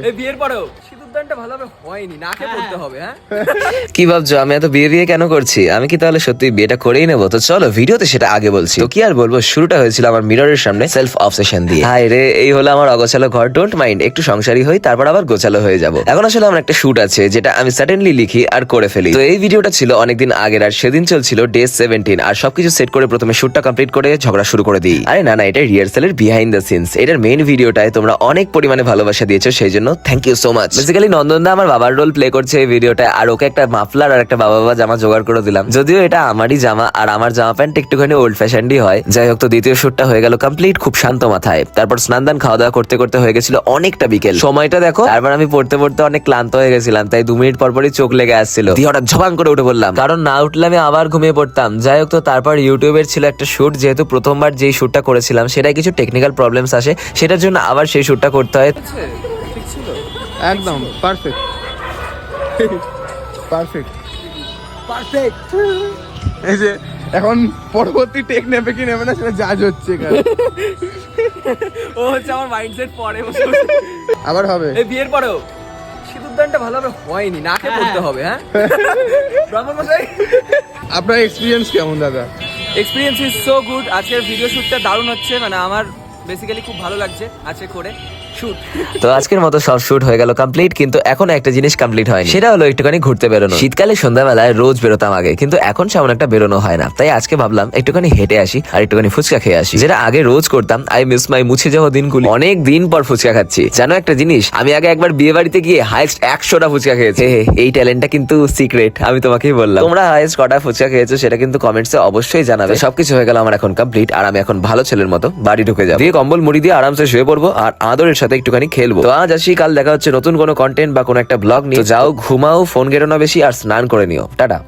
এই বিয়ের পরেও সিঁদুরদানটা ভালোভাবে হয়নি, নাকে পড়তে হবে। হ্যাঁ, কি ভাবছো আমি এত বিয়ে বিয়ে কেন করছি? আমি কি তাহলে সত্যি বিয়েটা করেই নেবো? তো চলো ভিডিওতে সেটা আগে বলছি। তো কি আর বলবো, শুরুটা হয়েছিল আমার মিররের সামনে সেলফ অবসেশন দিয়ে। হাই রে, এই হলো আমার অগোছালো ঘর। ডোন্ট মাইন্ড, একটু সংসারী হই, তারপর আবার গোছালো হয়ে যাব। এখন আসলে আমার একটা শুট আছে যেটা আমি সাডেনলি লিখি আর করে ফেলি। তো এই ভিডিওটা ছিল অনেকদিন আগের, আর সেদিন চলছিল ডে 17। আর সবকিছু সেট করে প্রথমে শুটটা কমপ্লিট করে ঝগড়া শুরু করে দিই। আরে না, এটা রিহার্সালের বিহাইন্ড দ্য সিনস। এটার মেইন ভিডিওটায় তোমরা অনেক পরিমাণে ভালোবাসা দিয়েছো, সেই জন্য thank you so much. Basically নন্দনদা আমার বাবার রোল প্লে করছে এই ভিডিওটা, আর ওকে একটা মাফলার আর একটা বাবা জামা জোগাড় করে দিলাম। যদিও এটা আমারই জামা, আর আমার জামা প্যান্ট একটুখানি ওল্ড ফ্যাশনই হয়। যাই হোক, তো দ্বিতীয় শুটটা হয়ে গেল কমপ্লিট খুব শান্ত মাথায়। তারপর স্নান খাওয়া দাওয়া করতে করতে হয়ে গেছিল অনেকটা বিকেল। সময়টা দেখো। তারপর আমি পড়তে পড়তে অনেক ক্লান্ত হয়ে গেছিলাম, তাই 2 মিনিট পরপরই চোখ লেগে আসছিল। দিয়ে হঠাৎ ঝপাং করে উঠে পড়লাম, কারণ না উঠলে আমি আবার ঘুমিয়ে পড়তাম। যাই হোক, তো তারপর ইউটিউবের ছিল একটা শুট। যেহেতু প্রথমবার যেই শুটটা করেছিলাম সেটাই কিছু টেকনিক্যাল প্রবলেমস আসে, সেটার জন্য আবার সেই শুটটা করতে হয়। ঠিক ছিল একদম পারফেক্ট পারফেক্ট পারফেক্ট। এই যে এখন পরবর্তী টেক নেবে কি নেবে না সেটা জাজ হচ্ছে এখানে। ও হচ্ছে আমার মাইন্ডসেট পরে বসে বসে। আবার হবে। এই বিয়ের পরেও সিঁদুরদানটা ভালোভাবে হয়নি, নাকে পড়তে হবে। হ্যাঁ, ব্রাহ্মণমশাই, আপনার এক্সপিরিয়েন্স কেমন দাদা? Experience is so good. আজকের ভিডিও শুটটা দারুণ হচ্ছে, মানে আমার বেসিক্যালি খুব ভালো লাগছে আজকে করে শুট। তো আজকের মতো সব শুট হয়ে গেল কমপ্লিট, কিন্তু এখন একটা জিনিস কমপ্লিট হয়নি, সেটা হলো একটুখানি ঘুরতে বেরোনো। শীতকালে সন্ধ্যাবেলায় রোজ বেরোতাম আগে, কিন্তু এখন সেমন একটা বেরোনো হয় না। তাই আজকে ভাবলাম একটুখানি হেঁটে আসি আর একটুখানি ফুচকা খেয়ে আসি, যেটা আগে রোজ করতাম। আই মিস মাই মুছে যাওয়া দিনগুলি। অনেক দিন পর ফুচকা খাচ্ছি। জানো একটা জিনিস, আমি আগে একবার বিয়ে বাড়িতে গিয়ে হাইস্ট 100টা ফুচকা খেয়েছি। এই ট্যালেন্টটা কিন্তু সিক্রেট, আমি তোমাকেই বললাম। তোমরা হাইস্ট কটা ফুচকা খেয়েছো সেটা কিন্তু কমেন্টসে অবশ্যই জানাবে। সবকিছু হয়ে গেল আমার এখন কমপ্লিট, আর আমি এখন ভালো ছেলের মতো বাড়ি ঢুকে যাবো। দিয়ে কম্বল মুড়ি দিয়ে আরামসে শুয়ে পড়বো আর আদরের সাথে একটুখানি খেলবো। তো আজ আসি, কাল দেখা হচ্ছে নতুন কোনো কন্টেন্ট বা কোনো একটা ব্লগ নিয়ে। যাও ঘুমাও, ফোন ঘেরো না বেশি, আর স্নান করে নিও। টাটা।